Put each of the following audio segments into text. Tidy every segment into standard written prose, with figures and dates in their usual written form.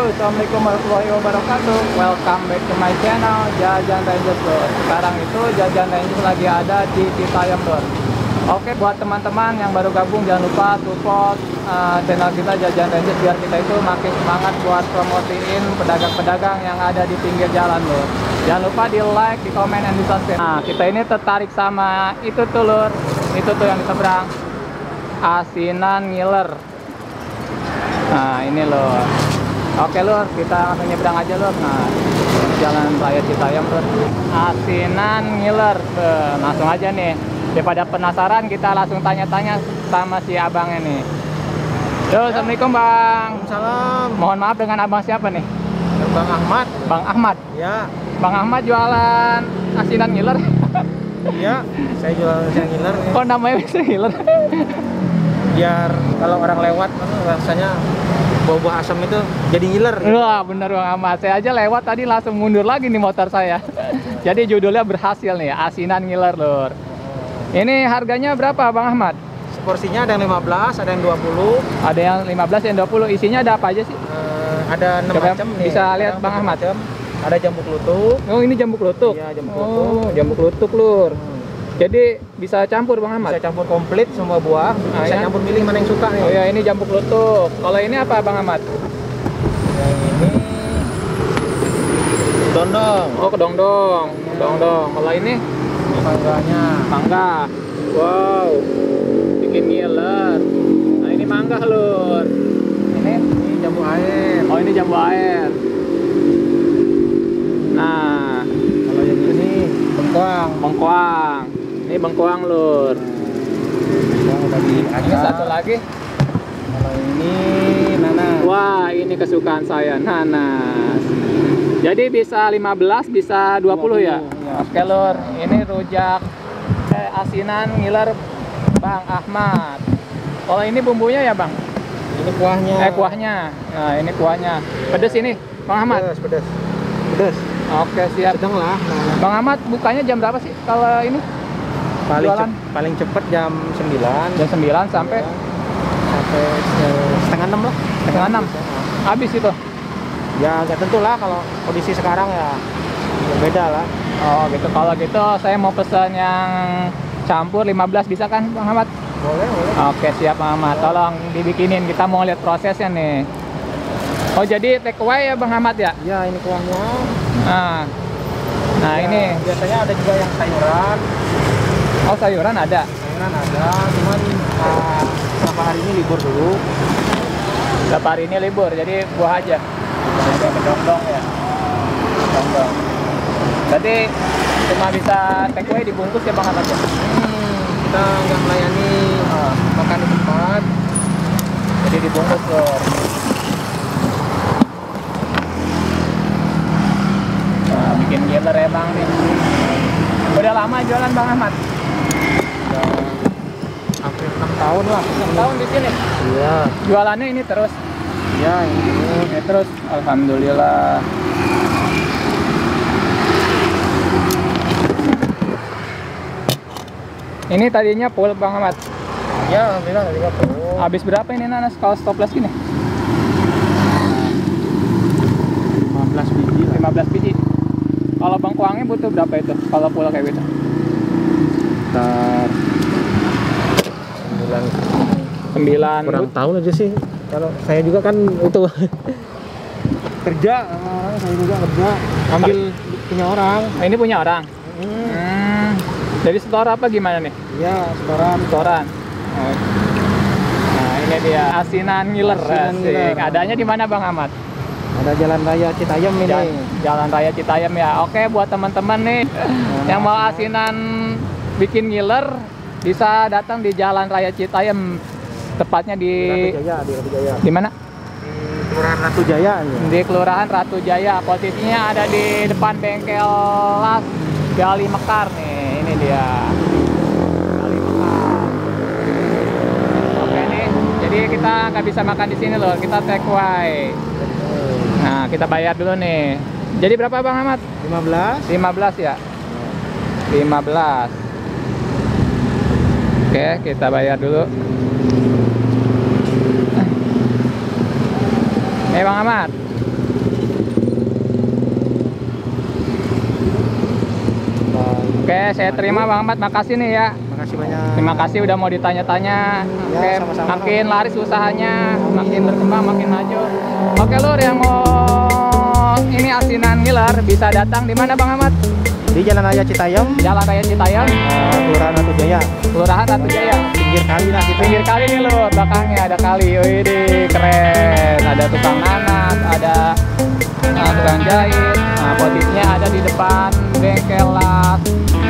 Assalamualaikum warahmatullahi wabarakatuh. Welcome back to my channel Jajan Rangers Lur. Sekarang itu Jajan Rangers lagi ada di Citayam Lur. Oke, buat teman-teman yang baru gabung jangan lupa support channel kita Jajan Rangers biar kita itu makin semangat buat promosiin pedagang-pedagang yang ada di pinggir jalan Lur. Jangan lupa di like, di komen, dan di subscribe. Nah, kita ini tertarik sama itu tuh Lur. Itu tuh yang di seberang. Asinan ngiler. Nah, ini Lur. Oke Lur, kita langsung nyebrang aja Lur. Nah, jalan raya Citayam Lur. Asinan ngiler. Langsung aja nih. Daripada penasaran, kita langsung tanya-tanya sama si abangnya nih. Yo, Assalamualaikum Bang. Salam. Mohon maaf, dengan abang siapa nih? Bang Ahmad. Bang Ahmad. Ya. Bang Ahmad jualan asinan ngiler. Iya, saya jualan asinan ngiler. Kok namanya bisa ngiler? Biar kalau orang lewat rasanya bau-bau asam itu jadi ngiler. Wah, bener Bang Ahmad. Saya aja lewat tadi langsung mundur lagi nih motor saya. Jadi judulnya berhasil nih, asinan ngiler Lur. Ini harganya berapa Bang Ahmad? Porsinya ada yang 15, ada yang 20. Ada yang 15, yang 20. Isinya ada apa aja sih? Ada 6 macam nih. Bisa lihat Bang Ahmad. Ada jambu klutuk. Oh, ini jambu klutuk. Iya, jambu klutuk. Oh, jambu klutuk Lur. Jadi bisa campur Bang Ahmad? Bisa campur komplit semua buah. Bisa ya? campur milih mana yang suka nih. Oh ya, ini jambu klutuk. Kalau ini apa Bang Ahmad? Yang ini dondong. Oh, kedongdong. Kedongdong. Kalau ini Mangganya. mangga. Wow. Bikin ngiler. Nah, ini mangga Lur. Ini jambu air. Oh, ini jambu air. Nah, Kalau yang ini bengkoang. bengkoang. Ini bengkoang Lur. Bengkoang tadi Ini satu lagi. Kalau ini nanas. Wah, ini kesukaan saya, nanas. Jadi bisa 15, bisa 20 ya? Ya. Oke Lur, ini rujak asinan ngiler Bang Ahmad. Kalau ini bumbunya ya Bang? Ini kuahnya. Kuahnya. Nah, ini kuahnya. Pedes ini, Bang Ahmad? Pedas, pedas. Pedas. Oke, siap. Sedang lah. Bang Ahmad, bukanya jam berapa sih kalau ini? Jualan? Paling cepet jam 9. Jam 9 sampai setengah 6 lah. setengah 6. Habis itu? Ya nggak tentu lah, kalau kondisi sekarang ya beda lah. Oh gitu, kalau gitu saya mau pesan yang campur 15 bisa kan Bang Ahmad? Boleh, boleh. Oke siap Bang Ahmad, tolong dibikinin, kita mau lihat prosesnya nih. Oh jadi take away ya Bang Ahmad ya? Ya ini kuahnya. Nah Ya, ini. biasanya ada juga yang sayuran. Oh sayuran ada? Sayuran ada, cuman beberapa hari ini libur dulu. Berapa hari ini libur, jadi buah aja. Ada kedongdong ya? Kedongdong. Berarti cuma bisa take away dibungkus ya Bang Ahmad ya? Kita nggak melayani makan di tempat. Jadi dibungkus Lur. Nah, bikin ngiler ya Bang nih. Udah lama jualan Bang Ahmad? Udah hampir 6 tahun lah. 6 tahun di sini? Iya. Jualannya ini terus? Iya, ini. Ini terus, alhamdulillah. Ini tadinya full Bang Ahmad. Ya, alhamdulillah tadi tuh. Habis berapa ini nanas kalau stoples gini? 15 biji lah. 15 biji. Kalau bengkoangnya butuh berapa itu? Kalau full kayak gitu? Sekitar 9 9 kurang tahun aja sih. Kalau saya juga kan itu kerja sama orang, saya juga kerja ambil punya orang. Nah, ini punya orang. Jadi store apa gimana nih? Ya, setoran. Setoran. Oh. Nah, ini dia asinan ngiler. Asinan ngiler. Adanya di mana Bang Ahmad? Ada Jalan Raya Citayam ini. Jalan Raya Citayam ya. Oke, buat teman-teman nih yang mau asinan bikin ngiler bisa datang di Jalan Raya Citayam. Tepatnya di Ratu Jaya, di Ratu Jaya. Di mana? Di Kelurahan Ratu Jaya ini. Di Kelurahan Ratu Jaya. Posisinya ada di depan bengkel Las Gali Mekar nih. Ini dia. Gali Mekar. Oke nih. Jadi kita nggak bisa makan di sini loh. Kita take away. Nah, kita bayar dulu nih. Jadi berapa Bang Ahmad? 15. 15 ya? 15. Oke, kita bayar dulu. Bang Ahmad. Oke, saya terima Bang Ahmad, makasih nih ya. Makasih banyak. Terima kasih udah mau ditanya-tanya. Ya, Oke, sama-sama. makin laris usahanya, makin berkembang, makin maju. Oke Lur, yang mau ini asinan ngiler bisa datang di mana Bang Ahmad? Di Jalan Raya Citayam, Jalan Raya Citayam, Kelurahan Ratu Jaya, Kelurahan Ratu Jaya. pinggir kali lah gitu. Pinggir kali nih Lur, belakangnya ada kali. Widih, keren. Ada tukang nanas, ada tukang jahit. Nah, posisinya ada di depan bengkel Las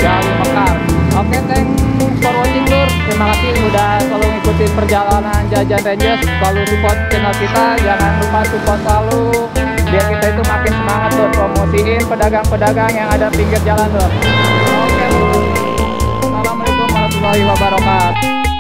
Gali Mekar. Oke, thanks for watching Lur. Terima kasih udah selalu ngikutin perjalanan Jajan Rangers. Selalu support channel kita. Jangan lupa support selalu biar kita itu makin semangat Lur, promosiin pedagang-pedagang yang ada pinggir jalan Lur. Oke Lur. Assalamualaikum warahmatullahi wabarakatuh.